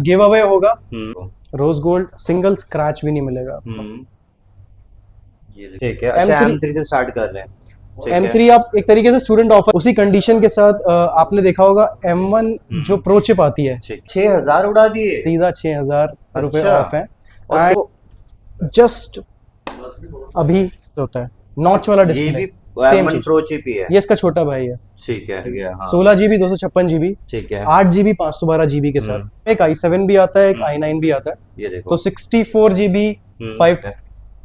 Give away होगा। Rose gold single scratch भी नहीं मिलेगा आपको। ये ठीक है। अच्छा M3 से स्टार्ट कर रहे हैं। M3 आप एक तरीके से स्टूडेंट ऑफर उसी कंडीशन के साथ आपने देखा होगा M1 जो प्रो चिप आती है 6000 उड़ा दिए सीधा 6000 रुपए ऑफ है। और जस्ट अभी होता है नॉच वाला डिस्प्ले, सेम प्रो चिप ही है। ये इसका छोटा भाई है। ठीक है 16 GB 256 GB, ठीक है 8 GB 512 GB के साथ एक i7 भी आता है, एक i9 भी आता है। ये देखो तो 64 GB 5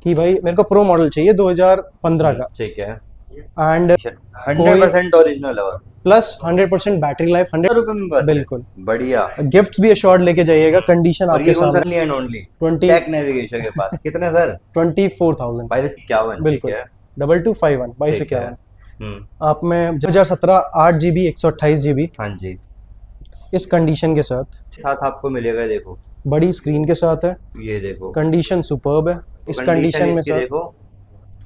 की भाई मेरे को प्रो मॉडल चाहिए 2015 का। ठीक है एंड 100% ओरिजिनल और प्लस 100% बैटरी लाइफ 100 रुपए में बस। बिल्कुल बढ़िया। गिफ्ट्स भी अशोर्ड लेके जाइएगा, कंडीशन आपके सामने। एंड ओनली 20 टेक नेविगेशन के पास कितने सर 24,000 52 बिल्कुल 2251 2251 आप में 2017 8 GB 128 GB। हाँ जी इस कंडीशन के साथ आपको मिलेगा। देखो बड़ी स्क्रीन के साथ है, ये देखो कंडीशन सुपर्ब है। इस कंडीशन में देखो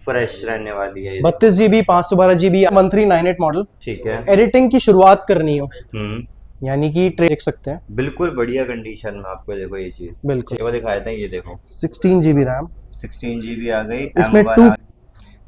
फ्रेश रहने वाली है। 32 GB 512 GB 1398 मॉडल। ठीक है एडिटिंग की शुरुआत करनी हो यानी कि ट्रे देख सकते हैं बिल्कुल बढ़िया कंडीशन में आपको। देखो ये चीज बिल्कुल वो दिखाए थे। ये देखो 16 GB रैम 16 GB आ गई इसमें 2।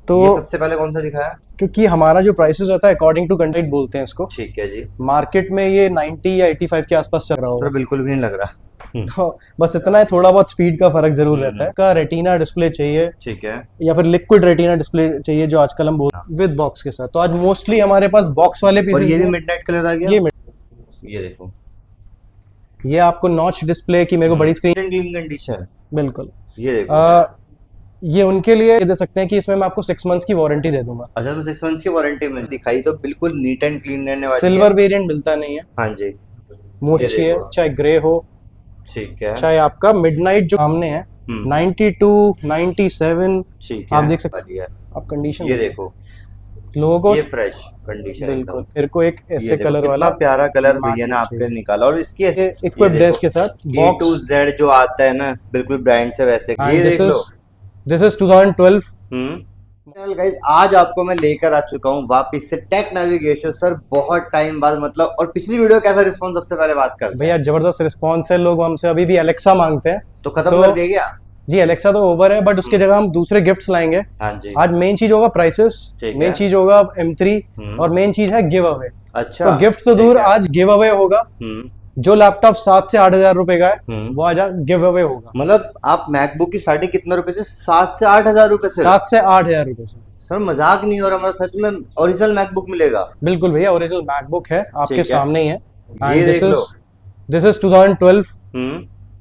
तो ये सबसे पहले कौन सा दिखाया? क्योंकि हमारा जो प्राइसेस रहता है अकॉर्डिंग टू कंटेंट बोलते हैं इसको। ठीक है जी। मार्केट में ये 90 या 85 के आसपास चल रहा होगा। बिल्कुल भी नहीं लग रहा। तो बस इतना है, थोड़ा बहुत स्पीड का फर्क जरूर रहता है। का रेटिना डिस्प्ले चाहिए, ठीक है, या फिर लिक्विड रेटिना डिस्प्ले चाहिए जो आजकल हम बोल विद बॉक्स के साथ। तो आज मोस्टली हमारे पास बॉक्स वाले पीसेस। ये भी मिडनाइट कलर आ गया। ये देखो ये आपको नॉच डिस्प्ले की मेरे को बड़ी स्क्रीन कंडीशन बिल्कुल। ये देखो ये उनके लिए दे सकते हैं कि इसमें मैं आपको 6 मंथ्स की वारंटी दे दूंगा। अच्छा तो 6 मंथ्स की वारंटी में दिखाई तो बिल्कुल नीट एंड क्लीन रहने वाली है। सिल्वर वेरिएंट मिलता नहीं है। हाँ जी मोची है, चाहे ग्रे हो, ठीक है, चाहे आपका मिडनाइट जो सामने है 92 97 आप देख सकते हैं। आप कंडीशन ये देखो लोगो ये फ्रेश कंडीशन बिल्कुल। फिर को एक ऐसे कलर वाला प्यारा कलर भैया ने आपके निकाला और इसकी इक्विप डेस्क के साथ बॉक्स A to Z जो आता है ना बिल्कुल ब्रांड से वैसे। ये देख लो दिस इज 2012। गाइस आज आपको मैं लेकर आ चुका हूँ वापस से टेक नेविगेशन सर, बहुत टाइम बाद मतलब। और पिछली वीडियो कैसा रिस्पांस सबसे पहले बात कर भैया? जबरदस्त रिस्पांस है, लोग हमसे अभी भी एलेक्सा मांगते हैं। तो खत्म कर दिया क्या? जी एलेक्सा तो ओवर है, बट उसकी जगह हम दूसरे गिफ्ट्स लाएंगे। हाँ जी। आज मेन चीज होगा प्राइसेस, मेन चीज होगा M3 और मेन चीज है गिव अवे। अच्छा तो गिफ्ट तो दूर, आज गिव अवे होगा। जो लैपटॉप 7 से 8 हजार रुपए का है वो आज गिव अवे होगा। मतलब आप मैकबुक की स्टार्टिंग कितने रुपए से? 7 से 8 हजार रुपए से। 7 से 8 हजार रुपए से सर मजाक नहीं हो रहा, मतलब सच में ओरिजिनल मैकबुक मिलेगा? बिल्कुल भैया ओरिजिनल मैकबुक है, आपके सामने ही है। ये देख लो दिस इज 2012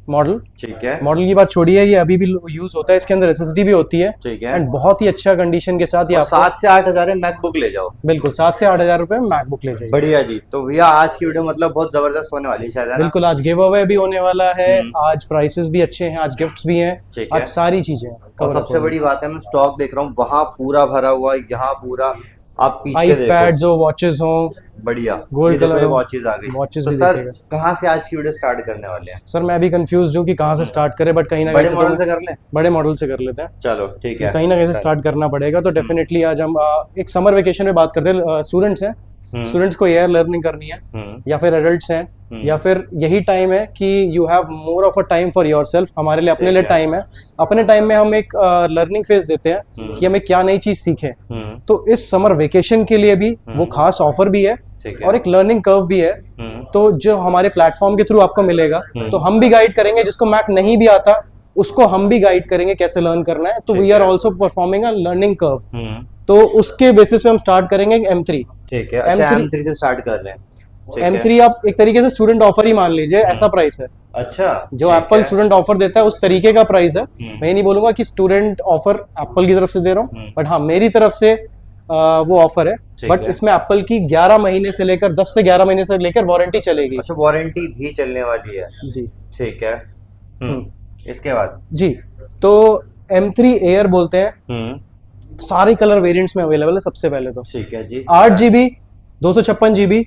मॉडल। ठीक है, मॉडल की बात छोड़िए, ये अभी भी यूज होता है। इसके अंदर SSD भी होती है। ठीक है, एंड बहुत ही अच्छा कंडीशन के साथ। ये 7 से 8 हजार में मैकबुक ले जाओ। बिल्कुल 7 से 8 हजार रुपए में मैकबुक ले जाइए। बढ़िया जी। तो भैया आज की वीडियो मतलब बहुत जबरदस्त होने वाली है शायद। बिल्कुल आज गिव अवे भी होने वाला है, आज प्राइसेस भी अच्छे हैं, आज गिफ्ट्स भी हैं, आज सारी चीजें। और सबसे बड़ी बात है मैं स्टॉक देख रहा हूँ वहाँ पूरा भरा हुआ, यहाँ पूरा। आप पीछे आईपैड्स हो, वॉचेस हो, बढ़िया गोल्ड कलर वॉचेस आ गई। वॉचेस तो भी सर कहाँ से आज की वीडियो स्टार्ट करने वाले हैं? सर मैं अभी कंफ्यूज हूँ कि कहाँ से स्टार्ट करें, बट कहीं ना बड़े मॉडल से कर लें। बड़े मॉडल से कर लेते हैं। चलो ठीक है, कहीं ना कहीं से स्टार्ट करना पड़ेगा। तो डेफिनेटली आज हम एक समर वेकेशन में बात करते हैं। स्टूडेंट्स हैं, स्टूडेंट्स को एयर लर्निंग करनी है, या फिर एडल्ट्स हैं, या फिर यही टाइम है कि you have more of a time for yourself. हमारे लिए अपने लिए टाइम है। अपने टाइम में हम एक लर्निंग फेज देते हैं कि हमें क्या नई चीज सीखें। तो इस समर वेकेशन के लिए भी वो खास ऑफर भी है और एक लर्निंग कर्व भी है। तो जो हमारे प्लेटफॉर्म के थ्रू आपको मिलेगा, तो हम भी गाइड करेंगे। जिसको मैक नहीं भी आता उसको हम भी गाइड करेंगे कैसे लर्न करना है। तो we are also performing a learning curve. तो उसके बेसिस पे हम स्टार्ट करेंगे M3। ठीक है, अच्छा M3 से स्टार्ट कर रहे हैं। M3 आप एक तरीके से स्टूडेंट ऑफर ही मान लीजिए, ऐसा प्राइस है। अच्छा जो एप्पल स्टूडेंट ऑफर देता है उस तरीके का प्राइस है। मैं नहीं बोलूंगा कि स्टूडेंट ऑफर एप्पल की तरफ से दे रहा हूँ, बट हाँ मेरी तरफ से वो ऑफर है। बट इसमें एप्पल की 11 महीने से लेकर 10 से 11 महीने से लेकर वारंटी चलेगी। अच्छा वारंटी भी चलने वाली है जी। ठीक है। इसके बाद जी तो M3 एयर बोलते हैं। सारे कलर वेरिएंट्स में अवेलेबल है। सबसे पहले तो ठीक है जी, 8 GB 256 GB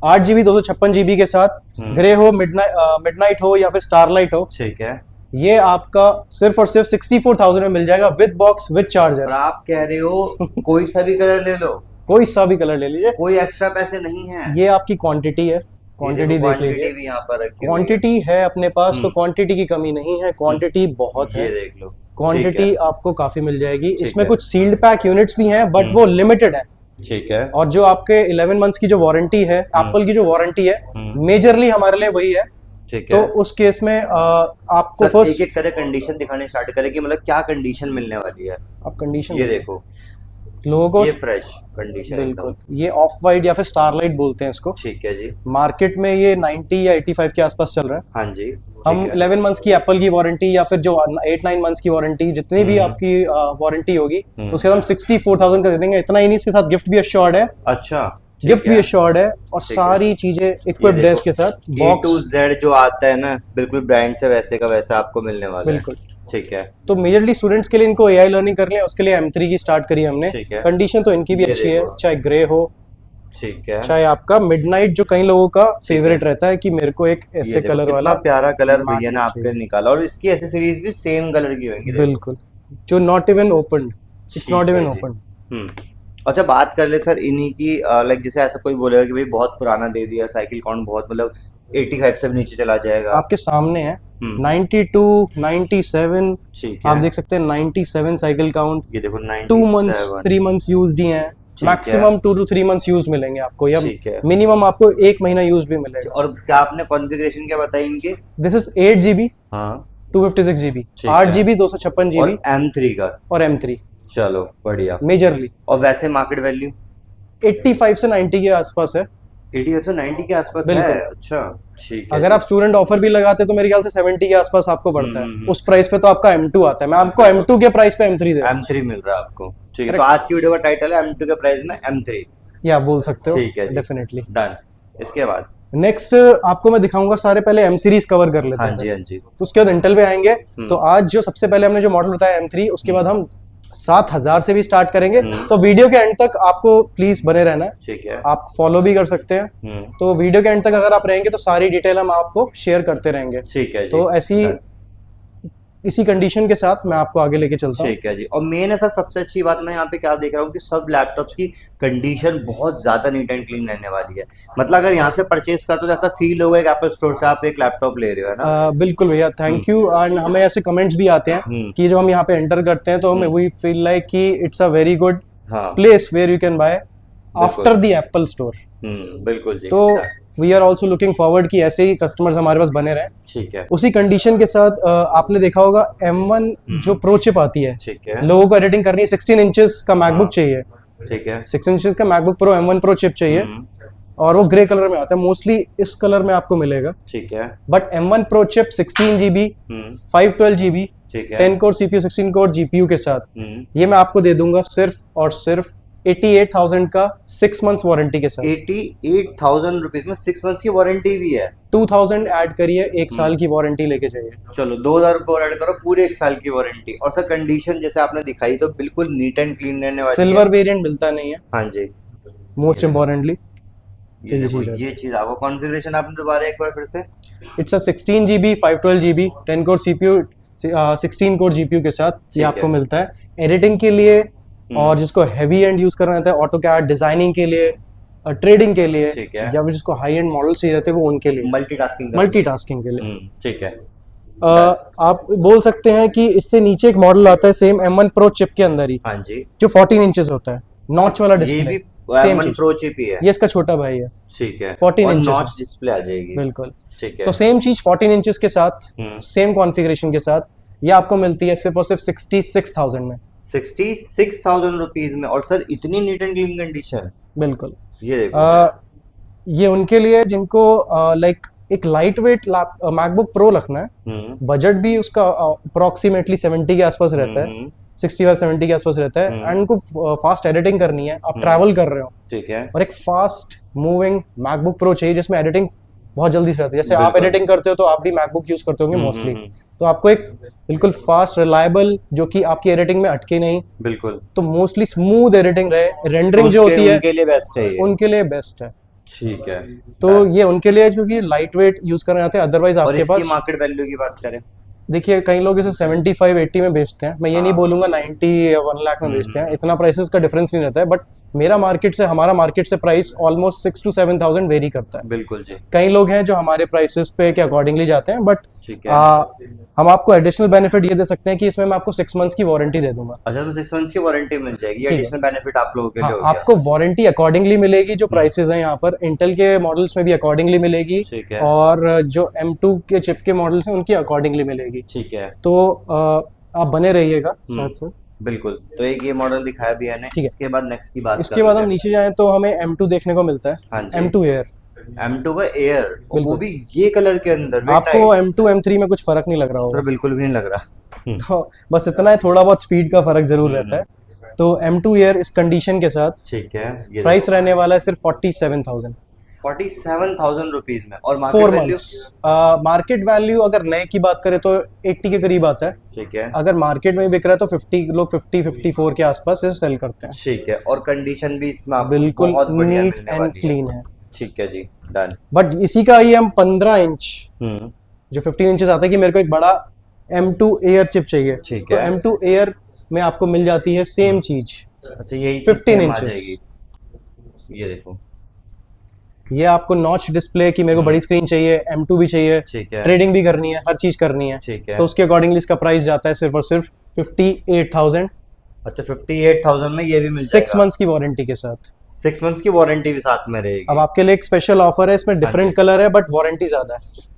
8 GB 256 GB के साथ ग्रे हो, मिडनाइट हो या फिर स्टारलाइट हो। ठीक है, ये आपका सिर्फ और सिर्फ 64,000 में मिल जाएगा विद बॉक्स विद चार्जर। आप कह रहे हो कोई सा भी कलर ले लो? कोई सा भी कलर ले लीजिए, कोई एक्स्ट्रा पैसे नहीं है। ये आपकी क्वांटिटी है। क्वांटिटी देख लीजिए, भी यहाँ पर रखी हुई है। क्वांटिटी है अपने पास, तो क्वांटिटी की कमी नहीं है, क्वांटिटी बहुत ये है, देख लो, क्वांटिटी आपको काफी मिल जाएगी। ठीक इसमें है। कुछ सील्ड पैक यूनिट्स भी हैं, बट वो लिमिटेड है। ठीक है। और जो आपके 11 मंथ्स की जो वारंटी है, एप्पल की जो वारंटी है, हम्म। मेजरली हमारे लिए वही है। ठीक तो है। उस केस में आपको सर फर्स्ट एक एक तरह कंडीशन दिखाने स्टार्ट करें कि मतलब क्या कंडीशन मिलने वाली है। आप कंडीशन ये देखो, लोगों को ये फ्रेश कंडीशन बिल्कुल, एकदम। ये ऑफ वाइट या फिर स्टारलाइट बोलते हैं इसको। ठीक है जी। मार्केट में ये 90 या 85 के आसपास चल रहा है। हाँ जी। हम ठीक है। 11 मंथ्स की एप्पल की वारंटी या फिर जो 8-9 मंथ्स की वारंटी, जितनी भी आपकी वारंटी होगी, उसके साथ हम 64,000 का दे देंगे। इतना ही नहीं, इसके साथ गिफ्ट भी अश्योर्ड है, अच्छा, गिफ्ट भी अश्योर्ड है, और ठीक है। सारी चीजें इक्विप्ड है इसके साथ। A to बॉक्स Z जो आता है ना, बिल्कुल ब्रांड से वैसे का वैसा आपको मिलने वाला है। बिल्कुल। ठीक है। तो मेजरली स्टूडेंट्स के लिए, इनको एआई लर्निंग करनी है, उसके लिए M3 की स्टार्ट करी हमने। ठीक है। कंडीशन तो इनकी भी ये अच्छी है, देखो। चाहे ग्रे हो, ठीक है। चाहे आपका मिडनाइट, जो कई लोगों का फेवरेट रहता है कि मेरे को एक ये ऐसे देखो, कलर कितना वाला प्यारा कलर मैट भैया ने आपके चाहिए। निकाला, और इसकी एसेसरीज भी सेम कलर की होंगी। देखो। बिल्कुल, जो नॉट इवन ओपन, इट्स ठीक नॉट है इवन जी। ओपन। अच्छा, बात कर ले सर इन्हीं की, लाइक जैसे ऐसा कोई बोलेगा कि भाई बहुत पुराना दे दिया, साइकिल काउंट बहुत, मतलब 85 से भी नीचे चला जाएगा। आपके सामने है हम्म। 92, 97, ठीक है। आप देख सकते हैं 97 साइकिल काउंट। ये देखो 2 मंथ्स 97। 3 मंथ्स यूज्ड ही हैं, ठीक है। मैक्सिमम 2 to 3 मंथ्स यूज मिलेंगे आपको, या ठीक है। मिनिमम आपको 1 महीना यूज भी मिलेगा। और क्या आपने कॉन्फ़िगरेशन क्या बताई इनके? दिस इज 8 GB, हाँ। 256 GB, ठीक 8 GB, है। 256 और GB, M3 का? और M3 चलो बढ़िया। मेजरली और वैसे मार्केट वैल्यू 85 से 90 के आसपास है। 85 से 90 के आसपास है। बिल्कुल। अच्छा, ठीक है अगर जी। आप स्टूडेंट ऑफर भी लगाते तो मेरे ख्याल से 70 के आसपास आपको पड़ता है। हम्म। उस प्राइस पे तो आपका M2 आता है, मैं आपको M2 के प्राइस पे M3 दे रहा हूँ। M3 मिल रहा है आपको। ठीक है, तो Correct। आज की वीडियो का टाइटल है M2 के प्राइस में M3। या बोल सकते हो, ठीक है जी। डेफिनेटली। डन। इसके बाद? नेक्स्ट आपको मैं दिखाऊंगा, सारे पहले M सीरीज कवर कर लेते हाँ हैं, जी, हाँ जी। उसके बाद इंटेल पे आएंगे। तो आज जो सबसे पहले हमने जो मॉडल बताया M3, उसके बाद हम 7,000 से भी स्टार्ट करेंगे। तो वीडियो के एंड तक आपको प्लीज बने रहना है। ठीक है। आप फॉलो भी कर सकते हैं। तो वीडियो के एंड तक अगर आप रहेंगे तो सारी डिटेल हम आपको शेयर करते रहेंगे। ठीक है जी। तो ऐसी इसी कंडीशन के साथ मैं आपको आगे लेके चलता हूँ। ठीक है जी। और मेन ऐसा सबसे अच्छी बात मैं यहाँ पे क्या देख रहा हूँ कि सब लैपटॉप्स की कंडीशन बहुत ज्यादा नीट एंड क्लीन रहने वाली है। मतलब अगर यहाँ से परचेज करते हो तो ऐसा फील होगा कि एप्पल स्टोर से आप एक लैपटॉप ले रहे हो, है ना? बिल्कुल भैया, थैंक यू। एंड हमें ऐसे कमेंट्स भी आते हैं कि जब हम यहाँ पे एंटर करते हैं तो हमें वी फील लाइक कि it's a very good place where you can buy after the Apple store. बिल्कुल जी। तो we are also looking forward कि ऐसे ही कस्टमर्स हमारे पास बने रहे। ठीक है। उसी कंडीशन के साथ आपने देखा होगा M1 जो प्रो चिप आती है, ठीक है। लोगों को एडिटिंग करनी है, 16 इंचेस का मैकबुक चाहिए। ठीक है। 6 इंचेस का MacBook pro M1 pro chip चाहिए, और वो ग्रे कलर में आता है, मोस्टली इस कलर में आपको मिलेगा। ठीक है। But M1 pro chip 16 GB, 512 GB, ठीक है। 10 कोर CPU, 16 कोर GPU के साथ, ये मैं आपको दे दूंगा सिर्फ और सिर्फ 88,000 का 6 मंथ्स वारंटी के साथ। 88,000 रुपीज में 6 मंथ्स की वारंटी भी है। 2,000 ऐड करिए, 1 साल की वारंटी लेके जाइए। चलो 2,000 रुपये और ऐड करो, पूरे 1 साल की वारंटी। और सर कंडीशन जैसे आपने दिखाई तो बिल्कुल नीट एंड क्लीन रहने वाली है। सिल्वर वेरिएंट मिलता नहीं है, हाँ जी। Most importantly. ये देखो, ये चीज आपको कॉन्फ़िगरेशन आपने दोबारा एक बार फिर से? It's a 16 GB, 512 GB, 10 core CPU, 16 core GPU के साथ ये आपको मिलता है। एडिटिंग के लिए और जिसको हैवी एंड यूज करना रहता है, ऑटोकैड डिजाइनिंग के लिए, ट्रेडिंग के लिए, या फिर जिसको हाई एंड मॉडल चाहिए रहते हैं वो उनके लिए, मल्टीटास्किंग के लिए। ठीक है। आप बोल सकते हैं कि इससे नीचे एक मॉडल आता है सेम M1 प्रो चिप के अंदर ही, हाँ जी, जो 14 इंचेस होता है, नॉच वाला डिस्प्ले। ये भी M1 प्रो चिप ही है। ये इसका छोटा भाई है। ठीक है। 14 इंचेस नॉच डिस्प्ले आ जाएगी। बिल्कुल। ठीक है। तो सेम चीज 14 इंचेस के साथ, सेम कॉन्फ़िगरेशन के साथ ये आपको मिलती है सिर्फ और सिर्फ 66,000 में। 66,000 रुपीज में, और सर इतनी नीट एंड क्लीन कंडीशन। बिल्कुल। ये देखो, ये उनके लिए जिनको लाइक एक लाइट वेट मैकबुक प्रो रखना है, बजट भी उसका अप्रोक्सीमेटली 70 के आसपास रहता है, 65-70 के आसपास रहता है, एंड उनको फास्ट एडिटिंग करनी है, आप ट्रैवल कर रहे हो, ठीक है, और एक फास्ट मूविंग मैकबुक प्रो चाहिए जिसमें एडिटिंग बहुत जल्दी से रहती है। जैसे आप एडिटिंग करते हो तो आप भी मैकबुक यूज करते होंगे मोस्टली, तो आपको एक बिल्कुल फास्ट रिलायबल जो कि आपकी एडिटिंग में अटके नहीं, बिल्कुल, तो मोस्टली स्मूथ एडिटिंग रहे, रेंडरिंग जो होती है उनके लिए बेस्ट है, उनके लिए बेस्ट है। ठीक है। तो ये उनके लिए, क्योंकि लाइट वेट यूज करना चाहते हैं, अदरवाइज आपके पास मार्केट वैल्यू की बात करें, देखिए कई लोग इसे 75-80 में बेचते हैं, मैं ये नहीं बोलूंगा 90 या 1 लाख में बेचते हैं, इतना प्राइसेस का डिफरेंस नहीं रहता है, बट मेरा मार्केट से हमारा मार्केट से प्राइस ऑलमोस्ट 6 to 7,000 वेरी करता है। बिल्कुल जी। कई लोग हैं जो हमारे प्राइसेस पे के अकॉर्डिंगली जाते हैं, बट ठीक है। हम आपको एडिशनल बेनिफिट ये दे सकते हैं कि इसमें मैं आपको 6 मंथ्स की वारंटी दे दूंगा। अच्छा, तो 6 मंथ्स की वारंटी मिल जाएगी, ठीक है। एडिशनल बेनिफिट आप लोगों के लिए हाँ, हो गया। आपको वारंटी अकॉर्डिंगली मिलेगी, जो प्राइसेस हैं यहाँ पर इंटेल के मॉडल्स में भी अकॉर्डिंगली मिलेगी, ठीक है। और जो M2 के चिप के मॉडल्स हैं उनकी अकॉर्डिंगली मिलेगी। ठीक है। तो आप बने रहिएगा साथ साथ। बिल्कुल। तो एक ये मॉडल दिखाया भी है ने, ठीक है। इसके बाद नेक्स्ट की बात इसके बाद हम नीचे जाएं तो हमें M2 देखने को मिलता है। हाँ जी। M2 air. M2 का एयर, वो बिल्कुल। भी ये कलर के अंदर। आपको M2 M3 में कुछ फर्क नहीं लग रहा सर होगा। बिल्कुल भी नहीं लग रहा। तो बस इतना है, थोड़ा बहुत स्पीड का फर्क जरूर रहता है। तो M2 एयर इस कंडीशन के साथ ठीक है। ये प्राइस रहने वाला है सिर्फ 47,000 47,000 रुपीज में, और 4 market value. Months. Market value अगर नए की बात करें तो 80 के करीब आता है। ठीक है। अगर मार्केट में बिक रहा है तो 50 लोग 50-54 के आसपास इसे सेल करते हैं। ठीक है। और कंडीशन भी इसमें आपको बिल्कुल बहुत बढ़िया नीट मिलने एंड वाली है। क्लीन है। ठीक है जी, डन। बट इसी का ही हम 15 इंच जो 15 इंचेस आता है कि मेरे को एक बड़ा M2 एयर चिप चाहिए, ठीक तो है। M2 एयर में आपको मिल जाती है सेम चीज। अच्छा, यही 15 same आ इंचेस। जाएगी। ये देखो। ये आपको नॉच डिस्प्ले की मेरे को बड़ी स्क्रीन चाहिए, M2 भी चाहिए, ठीक है। ट्रेडिंग भी करनी है, हर चीज करनी है, ठीक है। तो उसके अकॉर्डिंगली इसका प्राइस जाता है सिर्फ और सिर्फ 58,000। अच्छा, 58,000 में ये भी मिल 6 जाएगा। मंथ्स की वारंटी के साथ। 6 मंथ्स की वारंटी भी साथ में रहेगी। अब आपके लिए एक स्पेशल ऑफर है, इसमें डिफरेंट कलर है बट वारंटी ज्यादा है।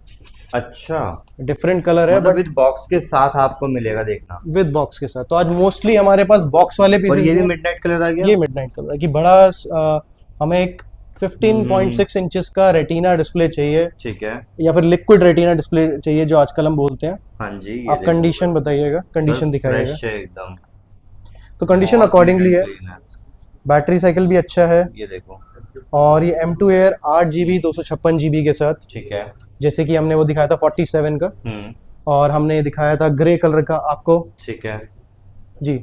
अच्छा, डिफरेंट कलर है मतलब बट विद बॉक्स के साथ आपको मिलेगा, देखना। विद बॉक्स के साथ। तो आज मोस्टली हमारे पास बॉक्स वाले और पीसेस ये भी हैं। मिडनाइट कलर आ गया। ये मिडनाइट कलर है कि बड़ा हमें एक 15.6 इंचेस का रेटिना डिस्प्ले चाहिए, ठीक है। या फिर लिक्विड रेटिना डिस्प्ले चाहिए जो आजकल हम बोलते हैं। हाँ जी, ये आप देखो। कंडीशन बताइएगा, कंडीशन दिखाइएगा। फ्रेश है एकदम। तो कंडीशन बहुत अकॉर्डिंगली है। clean है। बैटरी साइकिल भी अच्छा है, ये देखो। और ये M2 एयर 8 GB 256 GB के साथ, ठीक है। जैसे कि हमने वो दिखाया था 47 का, हम्म। और हमने दिखाया था ग्रे कलर का आपको। ठीक है। जी।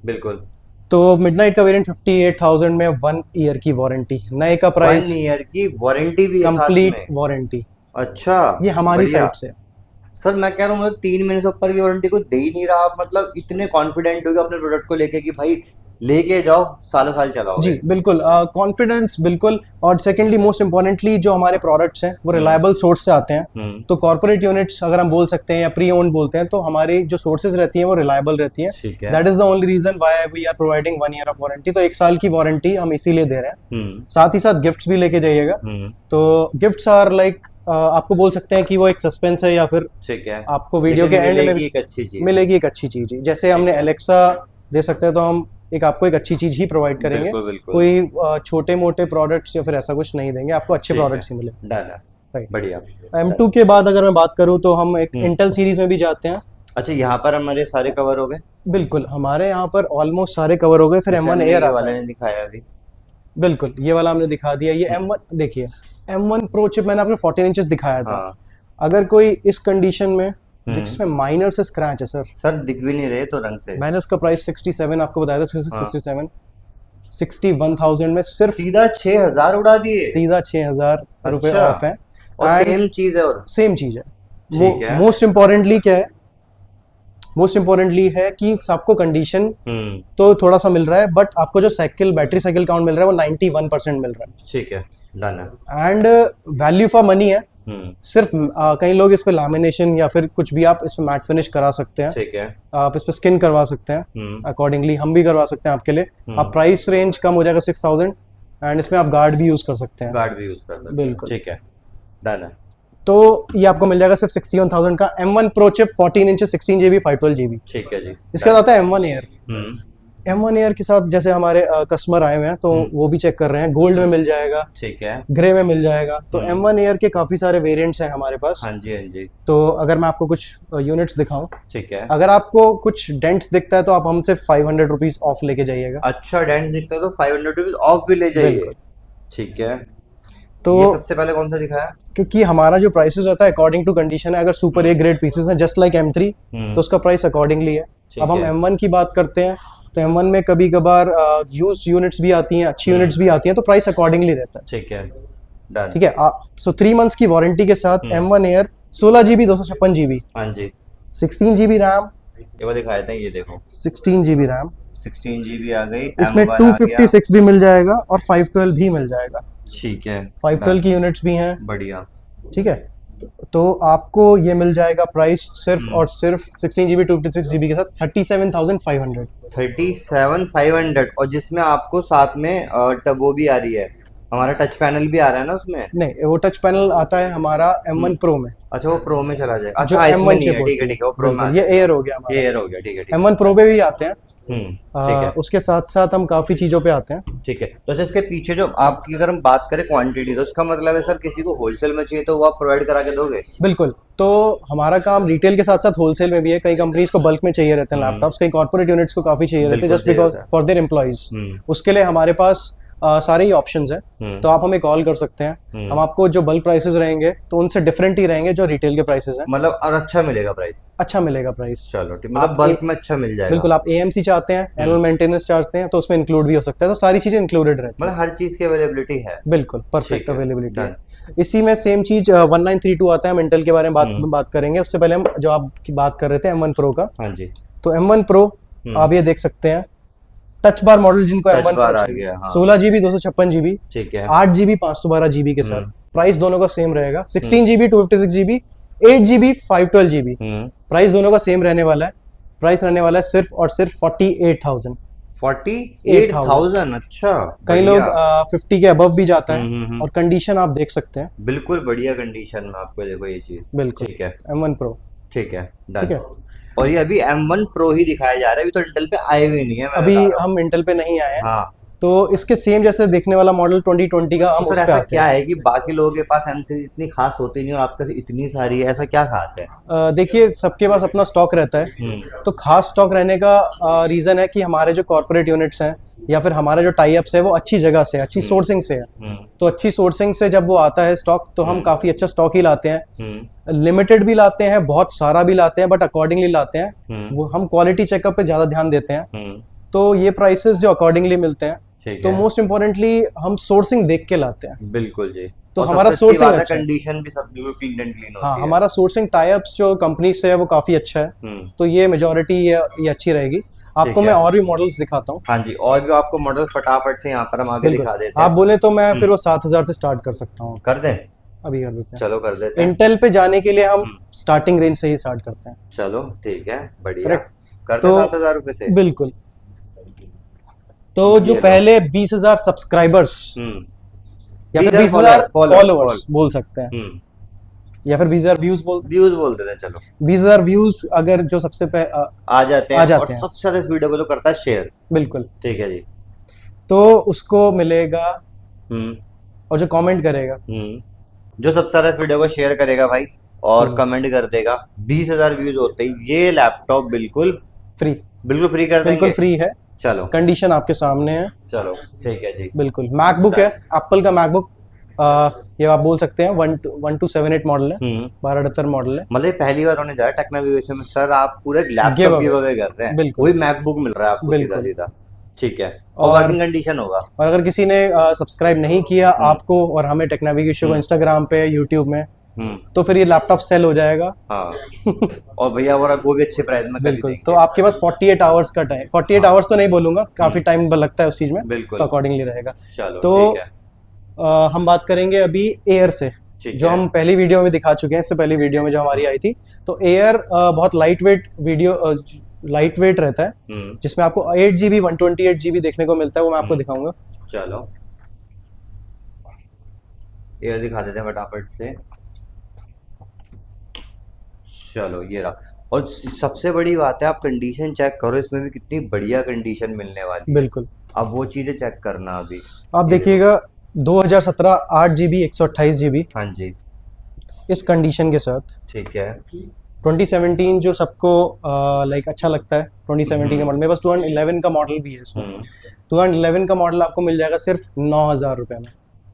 बिल्कुल। तो मिडनाइट का वेरिएंट 58,000 में 1 ईयर की वारंटी, नए का प्राइस 1 ईयर की वारंटी भी है साथ कंप्लीट में। वारंटी। अच्छा, ये हमारी बढ़िया। साइड से। सर मैं कह रहा हूँ, मतलब 3 महीने से ऊपर की वारंटी को दे ही नहीं रहा आप, मतलब इतने कॉन्फिडेंट हो गए अपने प्रोडक्ट को लेके कि भाई लेके जाओ, सालों साल चलाओगे। जी बिल्कुल, कॉन्फिडेंस बिल्कुल। और सेकेंडली मोस्ट इम्पोर्टेंटली जो हमारे प्रोडक्ट्स हैं वो रिलायबल सोर्स से आते हैं। तो कॉर्पोरेट यूनिट्स अगर हम बोल सकते हैं या प्री ओन्ड बोलते हैं, तो हमारी जो सोर्सेज रहती हैं वो रिलायबल रहती हैं। ठीक है। That is the only reason why we are providing 1 year of warranty. तो 1 साल की वारंटी हम इसीलिए दे रहे हैं। साथ ही साथ गिफ्ट्स भी लेके जाइएगा। तो गिफ्ट्स आर लाइक, आपको बोल सकते हैं कि वो एक सस्पेंस है, या फिर ठीक है। आपको वीडियो के लेकिन एंड में मिलेगी एक अच्छी चीज। मिलेगी एक अच्छी चीज ही। जैसे हमने एलेक्सा दे सकते हैं, तो हम आपको एक अच्छी चीज ही प्रोवाइड करेंगे। बिल्कुल, बिल्कुल। कोई छोटे मोटे प्रोडक्ट्स या फिर ऐसा कुछ नहीं देंगे, आपको अच्छे ठीक है। प्रोडक्ट्स ही मिले। डन है। राइट। बढ़िया। M2 के बाद अगर मैं बात करूं तो हम एक इंटेल सीरीज में भी जाते हैं। अच्छा, यहाँ पर हमारे सारे कवर हो गए। बिल्कुल, हमारे यहाँ पर ऑलमोस्ट सारे कवर हो गए। फिर जैसे M1 हमने एयर ये आता वाले है। ने दिखाया अभी। बिल्कुल, ये वाला हमने दिखा दिया। ये M1 देखिए, M1 प्रो चिप मैंने आपको 14 इंचेस दिखाया था। हाँ। अगर कोई इस कंडीशन में जिसमें माइनर से स्क्रैच है सर दिख भी नहीं रहे तो रंग से। मैंने इसका प्राइस 67 आपको बताया था। 67 61,000 में सिर्फ सीधा 6,000 उड़ा दिए। सीधा 6,000 रुपए अच्छा। ऑफ है। और सेम चीज है। और सेम चीज है। ठीक है। मोस्ट इम्पोर्टेंटली क्या है, मोस्ट इम्पोर्टेंटली है कि आपको कंडीशन तो थोड़ा सा मिल रहा है, बट आपको जो साइकिल बैटरी साइकिल काउंट मिल रहा है वो 91% मिल रहा ठीक है। डन है। है। एंड वैल्यू फॉर मनी है। सिर्फ कई लोग इस पे लैमिनेशन या फिर कुछ भी आप इस पे मैट फिनिश करा सकते हैं। ठीक है। आप इस पे स्किन करवा सकते हैं, अकॉर्डिंगली हम भी करवा सकते हैं आपके लिए। आप प्राइस रेंज कम हो जाएगा 6,000, एंड इसमें आप गार्ड भी यूज कर सकते हैं। गार्ड भी यूज कर सकते हैं। बिल्कुल। ठीक है। डन है। तो ये आपको मिल जाएगा सिर्फ 61,000 का M1 pro chip 14 inches 16 GB 512 GB। ठीक है जी। इसके बाद आता है M1 एयर। हम्म। M1 एयर के साथ जैसे हमारे कस्टमर आए हुए हैं तो वो भी चेक कर रहे हैं। गोल्ड में मिल जाएगा, ठीक है। ग्रे में मिल जाएगा। तो M1 एयर के काफी सारे वेरिएंट्स हैं हमारे पास। हाँ जी, हाँ जी। तो अगर मैं आपको कुछ यूनिट्स दिखाऊं, ठीक है। अगर आपको कुछ डेंट्स दिखता है तो आप हमसे 500 रुपीज ऑफ लेके जाइएगा। अच्छा, डेंट दिखता है तो 500 रुपीज ऑफ भी ले जाइए। बिल्कुल। ठीक है। तो ये सबसे पहले कौन सा दिखाया? क्योंकि हमारा जो प्राइसेस रहता है अकॉर्डिंग टू कंडीशन है। अगर सुपर ए ग्रेड पीसेस हैं जस्ट लाइक M3 तो उसका प्राइस अकॉर्डिंगली है। ठीक अब हम है। M1 की बात करते हैं तो M1 में कभी कभार यूज्ड यूनिट्स भी आती हैं, अच्छी यूनिट्स भी आती हैं, तो प्राइस अकॉर्डिंगली रहता है। ठीक है। डन। ठीक है। सो 3 मंथ्स की वारंटी के साथ M1 एयर 16 GB 256 GB, हाँ जी। 16 GB रैम, ये वो दिखाए थे, ये देखो। 16 GB रैम, 16 GB आ गई, इसमें M1 आ गया। 256 भी मिल जाएगा और 512 भी मिल जाएगा। ठीक है, 512 की यूनिट्स भी हैं। बढ़िया। ठीक है, तो आपको ये मिल जाएगा प्राइस सिर्फ और सिर्फ 16 GB 256 GB के साथ 37,500। 37,500 और जिसमें आपको साथ में वो भी आ रही है, हमारा टच पैनल भी आ रहा है ना उसमें? नहीं, वो टच पैनल आता है हमारा M1 Pro में। अच्छा, वो प्रो में चला जाएगा। जो अच्छा, इसमें M1 नहीं है, ठीक है ठीक है, वो प्रो में आ ये जाएगा। एयर हो गया हमारा। ये एयर हो गया, ठीक है ठीक है। M1 Pro पे भी आते हैं। ठीक है उसके साथ साथ हम काफी चीजों पे आते हैं। ठीक है। तो अच्छा, इसके पीछे जो आपकी अगर हम बात करें क्वांटिटी, तो उसका मतलब है सर किसी को होलसेल में चाहिए तो वो आप प्रोवाइड करा के दोगे? बिल्कुल, तो हमारा काम रिटेल के साथ साथ होलसेल में भी है। कई कंपनीज को बल्क में चाहिए रहते हैं लैपटॉप्स, कई कॉर्पोरेट यूनिट्स को काफी चाहिए रहते हैं बिल्कुल जस्ट चाहिए बिकॉज रहता है। For their employees. हम्म, उसके लिए हमारे पास सारे ही ऑप्शंस हैं, तो आप हमें कॉल कर सकते हैं। हम आपको जो बल्क प्राइसेस रहेंगे तो उनसे डिफरेंट ही रहेंगे जो रिटेल के प्राइसेस हैं। मतलब और अच्छा मिलेगा प्राइस? अच्छा मिलेगा प्राइस। चलो ठीक, मतलब आप बल्क में अच्छा मिल जाएगा। बिल्कुल, आप AMC चाहते हैं, एनुअल मेंटेनेंस चाहते हैं, तो उसमें इंक्लूड भी हो सकता है। तो सारी चीजें इंक्लूडेड रहती हैं। मतलब हर चीज की अवेलेबिलिटी है। बिल्कुल परफेक्ट ठीक है, अवेलेबिलिटी है। done। इसी में सेम चीज 1932 आता है। हम इंटेल के बारे में बात करेंगे। उससे पहले हम जो आप की बात कर रहे थे M1 Pro का, हाँ जी, तो M1 Pro आप ये देख सकते हैं टच बार मॉडल जिनको टच M1 बार Pro आ चाहिए। गया, हाँ। 16 GB 256 GB, ठीक है। 8 GB 512 GB के साथ प्राइस दोनों का सेम रहेगा। 16 GB 256 GB, 8 GB 512 GB price दोनों का सेम रहने वाला है। प्राइस रहने वाला है सिर्फ और सिर्फ 48,000। 48,000? अच्छा, कई लोग 50 के अबव भी जाता है। हम्म। और कंडीशन आप देख सकते हैं। बिल्कुल बढ़िया कंडीशन में आपको देखो ये चीज। बिल्कुल ठीक है M1 Pro। ठीक है, ठीक है, डन। और ये अभी M1 Pro ही दिखाया जा रहा है, अभी तो इंटेल पे आए हुए नहीं है, मैं अभी बता रहा हूँ। हम इंटेल पे नहीं आए हैं। हाँ, तो इसके सेम जैसे देखने वाला मॉडल 2020 का हम तो उस सर पे ऐसा आते क्या हैं। है कि बाकी लोगों के पास M सीरीज इतनी खास होती नहीं और आपके पास इतनी सारी है, ऐसा क्या खास है? देखिए, सबके पास अपना स्टॉक रहता है। तो खास स्टॉक रहने का रीजन है कि हमारे जो कॉर्पोरेट यूनिट्स हैं या फिर हमारे जो टाई अप्स है वो अच्छी जगह से, अच्छी सोर्सिंग से है। तो अच्छी सोर्सिंग से जब वो आता है स्टॉक, तो हम काफी अच्छा स्टॉक ही लाते हैं। लिमिटेड भी लाते हैं, बहुत सारा भी लाते हैं, बट अकॉर्डिंगली लाते हैं। वो हम क्वालिटी चेकअप पे ज्यादा ध्यान देते हैं। तो ये प्राइसेस जो अकॉर्डिंगली मिलते हैं। ठीक तो है, मोस्ट इम्पोर्टेंटली हम सोर्सिंग देख के लाते हैं। बिल्कुल जी। तो और हमारा सबसे अच्छी sourcing बात है, अच्छा है। कंडीशन भी सब बिल्कुल क्लीन एंड क्लीन हाँ, होती है। हमारा सोर्सिंग टाई अप्स जो कंपनी से है वो काफी अच्छा है। तो ये मेजोरिटी ये अच्छी रहेगी। आपको ठीक मैं है। और भी मॉडल्स दिखाता हूँ। हाँ जी, और भी आपको मॉडल फटाफट से यहाँ पर हम आगे बिल्कुल, दिखा देते हैं। आप बोले तो मैं फिर वो 7,000 से स्टार्ट कर सकता हूँ। कर दें? अभी कर देते हैं। चलो कर देते हैं। इंटेल पे जाने के लिए हम स्टार्टिंग रेंज से ही स्टार्ट करते हैं। चलो ठीक है, बढ़िया। Correct। करते तो 7,000 रुपए से। बिल्कुल। तो जो ये लो। पहले 20,000 सब्सक्राइबर्स या फिर 20,000 20,000 followers, फॉलोअर्स बोल सकते हैं, या फिर 20,000 व्यूज व्यूज बोल देते हैं, चलो 20,000 व्यूज अगर जो सबसे आ जाते हैं। आ जाते और हैं। सबसे ज्यादा इस वीडियो को तो करता है शेयर। बिल्कुल, ठीक है जी। तो उसको मिलेगा। हम्म और जो कमेंट करेगा, जो सबसे ज्यादा इस वीडियो को शेयर करेगा भाई और कमेंट कर देगा, 20,000 व्यूज होते ही ये लैपटॉप बिल्कुल फ्री, फ्री कर देंगे। बिल्कुल फ्री है। चलो कंडीशन आपके सामने है। चलो ठीक है जी। बिल्कुल, मैकबुक है, एप्पल का मैकबुक। ये आप बोल सकते हैं 1278 मॉडल है, 1278 मॉडल है। मतलब ये पहली बार होने जा रहा है टेक्नोविजन में सर, आप पूरे लैपटॉप Giveaway। गिव अवे कर रहे हैं। बिल्कुल। वही मैकबुक मिल रहा है आपको सीधा बिल्कुल। सीधा। ठीक है, और और- वर्किंग कंडीशन होगा। और अगर किसी ने सब्सक्राइब नहीं किया आपको और हमें टेक्नोविगेशन को इंस्टाग्राम पे, यूट्यूब में, तो फिर ये लैपटॉप सेल हो जाएगा। हाँ और भैया वो भी अच्छे प्राइस में कर ही बिल्कुल, देंगे। तो आपके पास 48 आवर्स का टाइम, 48 आवर्स तो नहीं बोलूंगा, काफी टाइम लगता है उस चीज में, बिल्कुल। तो अकॉर्डिंगली रहेगा। चलो तो ठीक है। हम बात करेंगे अभी एयर से, ठीक जो है। हम पहली वीडियो में दिखा चुके हैं। इससे पहली वीडियो में जो हमारी आई थी, तो एयर बहुत लाइट वेट रहता है, जिसमें आपको 8 GB 128 GB देखने को मिलता है। वो मैं आपको दिखाऊंगा। चलो ये दिखा देते हैं फटाफट से। चलो ये रहा। और सबसे बड़ी बात है, आप कंडीशन चेक करो, इसमें भी कितनी बढ़िया कंडीशन मिलने वाली है। बिल्कुल, अब वो चीजें चेक करना अभी। आप देखिएगा 2017 8 GB 128 GB हाँ जी, इस कंडीशन के साथ। ठीक है। 2017 जो सबको लाइक अच्छा लगता है, 2017 का मॉडल। मेरे पास 2011 का मॉडल भी है इसमें। 2011 का मॉडल आपको मिल जाएगा सिर्फ 9,000 रुपए में।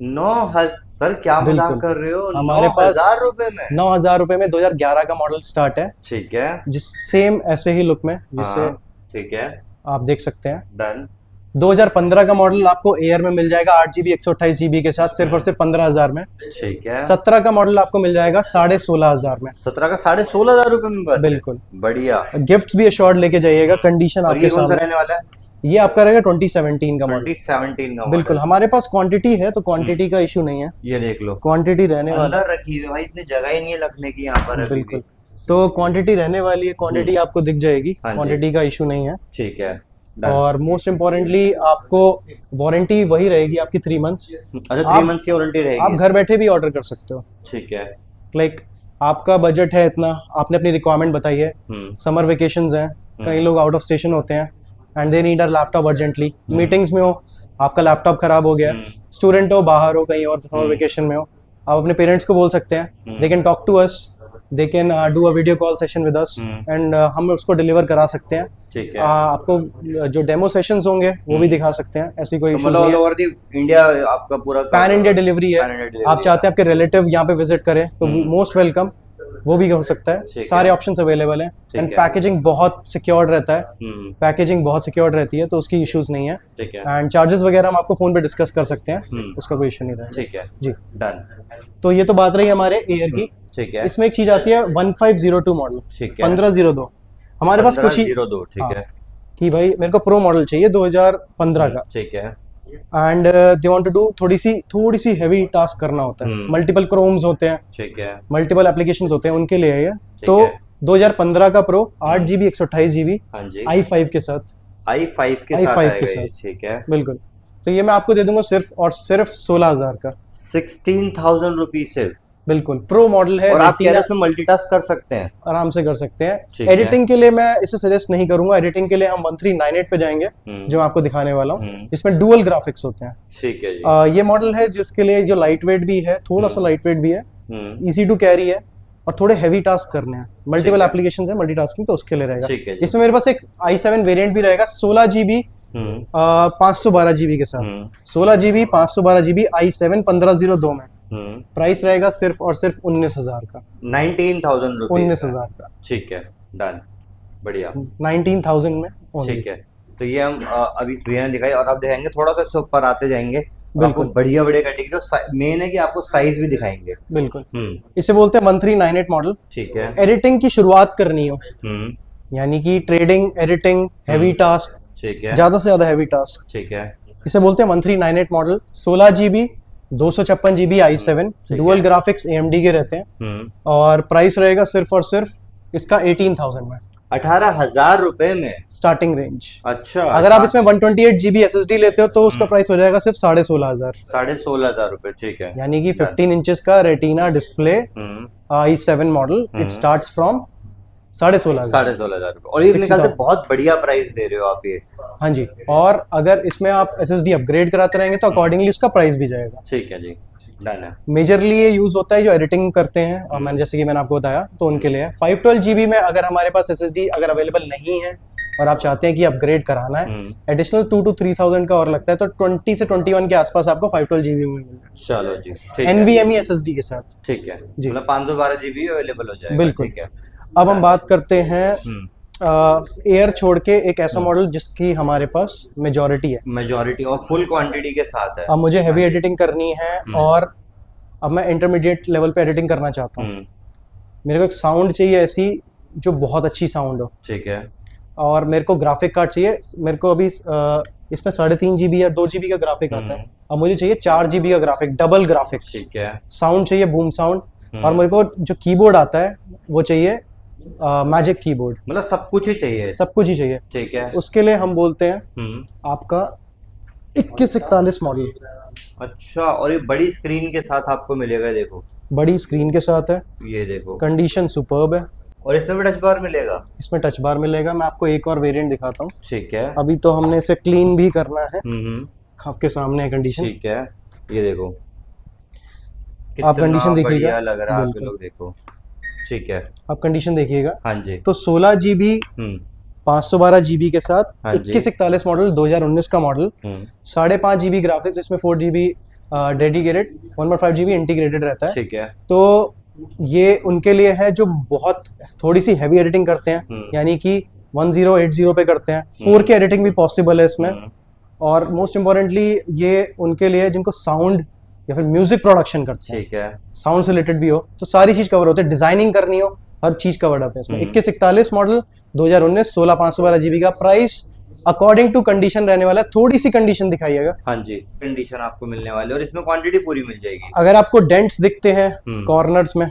9,000? सर क्या मजाक बिल्कुल। कर रहे हो? हमारे पास 9,000 रुपए में? 9,000 रुपए में 2011 का मॉडल स्टार्ट है, ठीक है। जिस सेम ऐसे ही लुक में, जिसे हाँ, ठीक है, आप देख सकते हैं। डन। 2015 का मॉडल आपको एयर में मिल जाएगा 8 GB 128 GB के साथ, सिर्फ और सिर्फ 15,000 में। ठीक है। 17 का मॉडल आपको मिल जाएगा 16,500 में। 17 का 16,500 रुपए में बस? बिल्कुल। बढ़िया। गिफ्ट्स भी अश्योर्ड लेके जाइएगा, कंडीशन और आपके ये कौन सा सामने। रहने वाला है? ये आपका रहेगा 2017 का मॉडल। 2017 का बिल्कुल, हमारे पास क्वांटिटी है तो क्वांटिटी का इशू नहीं है, ये देख लो क्वांटिटी रहने वाला अंदर रखी हुई है भाई, इतनी जगह ही नहीं है रखने की यहाँ पर अभी बिल्कुल। भी। तो क्वांटिटी रहने वाली है, क्वांटिटी आपको दिख जाएगी, हाँ जी। क्वांटिटी का इशू नहीं है। ठीक है done। और मोस्ट इम्पोर्टेंटली आपको वारंटी वही रहेगी आपकी 3 मंथ्स। अच्छा 3 मंथ्स की वारंटी आप रहेगी। घर बैठे भी ऑर्डर कर सकते हो। ठीक है। लाइक आपका बजट है इतना, आपने अपनी रिक्वायरमेंट बताई है, समर वेकेशंस हैं, कई लोग आउट ऑफ स्टेशन होते हैं and they need a laptop urgently, meetings में हो, आपका लैपटॉप खराब हो गया, स्टूडेंट हो, बाहर हो कहीं और समर वेकेशन में हो, आप अपने पेरेंट्स को बोल सकते हैं, they can talk to us, they can do a video call session with us and हम उसको डिलीवर करा सकते हैं। ठीक है। आपको जो डेमो सेशंस होंगे वो भी दिखा सकते हैं, ऐसी कोई तो इश्यूज मतलब नहीं ऑल है। ओवर दी इंडिया आपका पूरा पैन इंडिया डिलीवरी है, Pan India delivery आप चाहते हैं आपके रिलेटिव यहाँ पे विजिट करें तो मोस्ट वेलकम, वो भी हो सकता है। है। सारे ऑप्शंस अवेलेबल हैं एंड है। पैकेजिंग बहुत सिक्योर्ड रहता है, पैकेजिंग बहुत सिक्योर्ड रहती है तो उसकी इश्यूज नहीं है। ठीक है। एंड चार्जेस वगैरह हम आपको फोन पे डिस्कस कर सकते हैं, उसका कोई इशू नहीं रहेगा। ठीक है जी, डन। तो ये तो बात रही हमारे एयर की। ठीक है। इसमें एक चीज आती है 1502 मॉडल, ठीक है। 1502 हमारे पास कुछ ही 1502 ठीक हाँ, है। कि भाई मेरे को प्रो मॉडल चाहिए 2015 का ठीक है। And they want to do थोड़ी सी हैवी टास्क करना होता है, मल्टीपल क्रोम्स होते हैं, ठीक है। मल्टीपल एप्लीकेशंस होते हैं, उनके लिए है ये। ठीक तो है। 2015 का प्रो 8GB 128GB हाँ जी i5 के साथ, i5 के साथ i5 के आएगा ये। साथ। ठीक है। बिल्कुल, तो ये मैं आपको दे दूंगा सिर्फ और सिर्फ 16,000 का। 16,000 रुपीज सिर्फ। बिल्कुल, प्रो मॉडल है, और आप कह रहे Retina, हैं उसमें मल्टीटास्क कर सकते हैं। आराम से कर सकते ठीक हैं। एडिटिंग के लिए मैं इसे सजेस्ट नहीं करूंगा, एडिटिंग के लिए हम 1398 पे जाएंगे जो मैं आपको दिखाने वाला हूँ। इसमें डुअल ग्राफिक्स होते हैं। ठीक है जी। ये मॉडल है जिसके लिए जो लाइट वेट भी है, थोड़ा सा लाइट वेट भी है, इजी टू कैरी है और थोड़े हैवी टास्क करने हैं, मल्टीपल एप्लीकेशंस है, मल्टीटास्किंग, तो उसके लिए रहेगा। ठीक है जी। इसमें मेरे पास एक i7 वेरिएंट भी रहेगा 16GB 512GB के साथ, 16GB 512GB i7 1502 में। प्राइस रहेगा सिर्फ और सिर्फ 19,000 का, 19,000 रुपीज। 19,000 का, ठीक है डन, बढ़िया। 19,000 में only। ठीक है, तो ये हम अभी भैया ने दिखाई और अब दिखाएंगे थोड़ा सा इससे ऊपर आते जाएंगे। आपको बिल्कुल। बढ़िया बढ़िया कैटेगरी, मेन है कि आपको साइज भी दिखाएंगे। बिल्कुल, इसे बोलते हैं 1398 मॉडल। ठीक है। एडिटिंग की शुरुआत करनी हो, यानी कि ट्रेडिंग, एडिटिंग, हैवी टास्क, ठीक है। ज्यादा से ज्यादा हैवी टास्क, ठीक है। इसे बोलते हैं 1398 model. 16GB 256GB i7, dual graphics AMD के रहते हैं और प्राइस रहेगा सिर्फ और सिर्फ इसका 18,000 में, 18,000 रुपए में स्टार्टिंग रेंज। अच्छा, अगर आप इसमें 128GB SSD लेते हो तो उसका प्राइस हो जाएगा सिर्फ 16,500, 16,500 रुपए। ठीक है। यानी कि 15 इंचेस का retina display i7 model, it starts from 16,500। 16,500 रुपए। और ये मेरे ख्याल से बहुत बढ़िया प्राइस दे रहे हो आप ये। हाँ जी, और अगर इसमें आप SSD अपग्रेड कराते रहेंगे तो अकॉर्डिंगली उसका प्राइस भी जाएगा। ठीक है जी, डन है। मेजरली ये यूज होता है जो एडिटिंग करते हैं, और मैंने जैसे कि मैंने आपको बताया तो उनके लिए है। 512GB में अगर हमारे पास SSD अगर अवेलेबल नहीं है और आप चाहते हैं कि अपग्रेड कराना है, एडिशनल 2 to 3,000 का और लगता है, तो 20 से 21 के आसपास आपको 512GB में मिल जाएगा, चलो जी, ठीक है। NVMe SSD के साथ। ठीक है जी। मतलब 512 GB अवेलेबल हो जाएगा। बिल्कुल। ठीक है। अब हम बात करते हैं एयर छोड़ के एक ऐसा मॉडल जिसकी हमारे पास मेजॉरिटी है, मेजॉरिटी और फुल क्वांटिटी के साथ है। अब मुझे हैवी एडिटिंग करनी है और अब मैं इंटरमीडिएट लेवल पे एडिटिंग करना चाहता हूँ। मेरे को एक साउंड चाहिए ऐसी जो बहुत अच्छी साउंड हो, ठीक है। और मेरे को ग्राफिक कार्ड चाहिए। मेरे को अभी इसमें 3.5GB या 2GB का ग्राफिक आता है, अब मुझे चाहिए 4GB का ग्राफिक, डबल ग्राफिक्स। ठीक है। साउंड चाहिए बूम साउंड, और मेरे को जो कीबोर्ड आता है वो चाहिए मैजिक कीबोर्ड, मतलब सब कुछ ही चाहिए। सब कुछ ही चाहिए। ठीक है। उसके लिए हम बोलते हैं आपका 2141 मॉडल। अच्छा, और ये बड़ी स्क्रीन के साथ आपको मिलेगा, देखो बड़ी स्क्रीन के साथ है, ये देखो, कंडीशन सुपर्ब है, और इसमें भी टच बार मिलेगा। इसमें टच बार मिलेगा। मैं आपको एक और वेरिएंट दिखाता हूँ। ठीक है। अभी तो हमने इसे क्लीन भी करना है, आपके सामने है कंडीशन। ठीक है, ये देखो आप कंडीशन देखिएगा, बढ़िया लग रहा है, आप लोग देखो। ठीक है, आप कंडीशन देखिएगा। हाँ जी। तो 16GB 512GB के साथ हाँ जी। 2141 मॉडल, 2019 का मॉडल, 5.5GB ग्राफिक्स, इसमें 4GB डेडिकेटेड, 1.5GB इंटीग्रेटेड रहता है। ठीक है। तो ये उनके लिए है जो बहुत थोड़ी सी हैवी एडिटिंग करते हैं, यानी कि 1080 पे करते हैं, 4K एडिटिंग भी पॉसिबल है इसमें, और मोस्ट इम्पोर्टेंटली ये उनके लिए जिनको साउंड या फिर म्यूजिक प्रोडक्शन करते हैं, ठीक है। साउंड से रिलेटेड भी हो, तो सारी चीज कवर होते हैं, डिजाइनिंग करनी हो, हर चीज कवर्ड अप है इसमें। 2141 मॉडल 2019, 16 512GB का प्राइस अकॉर्डिंग टू कंडीशन रहने वाला है, थोड़ी सी कंडीशन दिखाइएगा। हाँ जी, कंडीशन आपको मिलने वाली है और इसमें क्वांटिटी पूरी मिल जाएगी। अगर आपको डेंट्स दिखते हैं कॉर्नर्स में,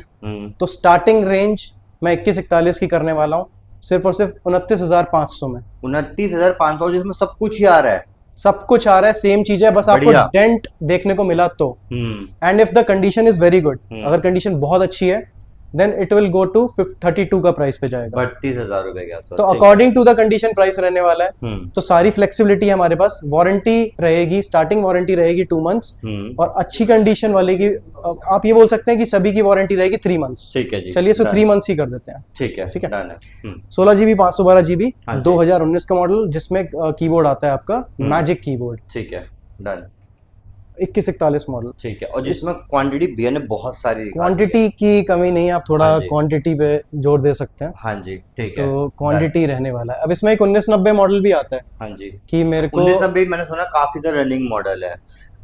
तो स्टार्टिंग रेंज मैं 2141 की करने वाला हूँ, सिर्फ और सिर्फ 29,500 में। 29,500 जिसमें सब कुछ ही आ रहा है। सब कुछ आ रहा है, सेम चीज है, बस आपको बढ़िया। डेंट देखने को मिला तो। And if the condition is very good, अगर कंडीशन बहुत अच्छी है, then it will go to 32 का प्राइस पे जाएगा। 32,000 रुपए के आसपास। तो ठीक है। According to the condition price रहने वाला है। हम्म। तो सारी फ्लेक्सिबिलिटी है हमारे पास, वारंटी रहेगी, स्टार्टिंग वारंटी रहेगी 2 मंथ्स, और अच्छी कंडीशन वाले की आप ये बोल सकते हैं कि सभी की वारंटी रहेगी 3 मंथ्स। ठीक है जी। चलिए इसको done। 3 मंथ्स ही कर देते हैं। ठीक है, ठीक है। डन है। 16 GB 512 GB, हाँ जी। 2019 का मॉडल, जिसमें कीबोर्ड आता है आपका मैजिक कीबोर्ड, ठीक है, डन। 2141 मॉडल। ठीक है, और जिसमें क्वांटिटी भैया ने बहुत सारी दिखा दी है। क्वांटिटी की कमी नहीं है, आप थोड़ा हाँ जी। क्वांटिटी पे जोर दे सकते हैं। हाँ जी, ठीक है। तो क्वांटिटी रहने वाला है। अब इसमें एक 1990 मॉडल भी आता है हाँ जी। कि मेरे को 1990 मैंने सुना काफी ज्यादा रनिंग मॉडल है।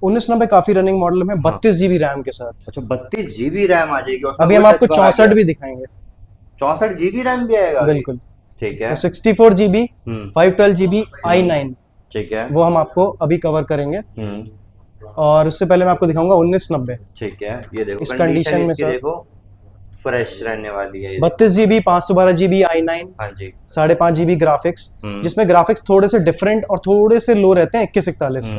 1990 काफी रनिंग मॉडल में 32 GB रैम के साथ। अच्छा, 32 GB रैम आ जाएगी। उसमें अभी हम कोई आपको touch bar आ 64 गया? भी दिखाएंगे। 64 GB रैम भी आएगा अभी? बिल्कुल। ठीक है। तो 64 GB, हम्म। 512 GB i9, ठीक है। वो हम आपको अभी कवर करेंगे। हम्म। और उससे पहले मैं आपको दिखाऊंगा 1990। ठीक है, ये देखो इस कंडीशन condition में इसकी सर। देखो फ्रेश रहने वाली है ये। 32 GB 512 GB i9, हाँ जी। 5.5 GB ग्राफिक्स, हम्म। जिसमें ग्राफिक्स थोड़े से डिफरेंट और थोड़े से लो रहते हैं 2141 से।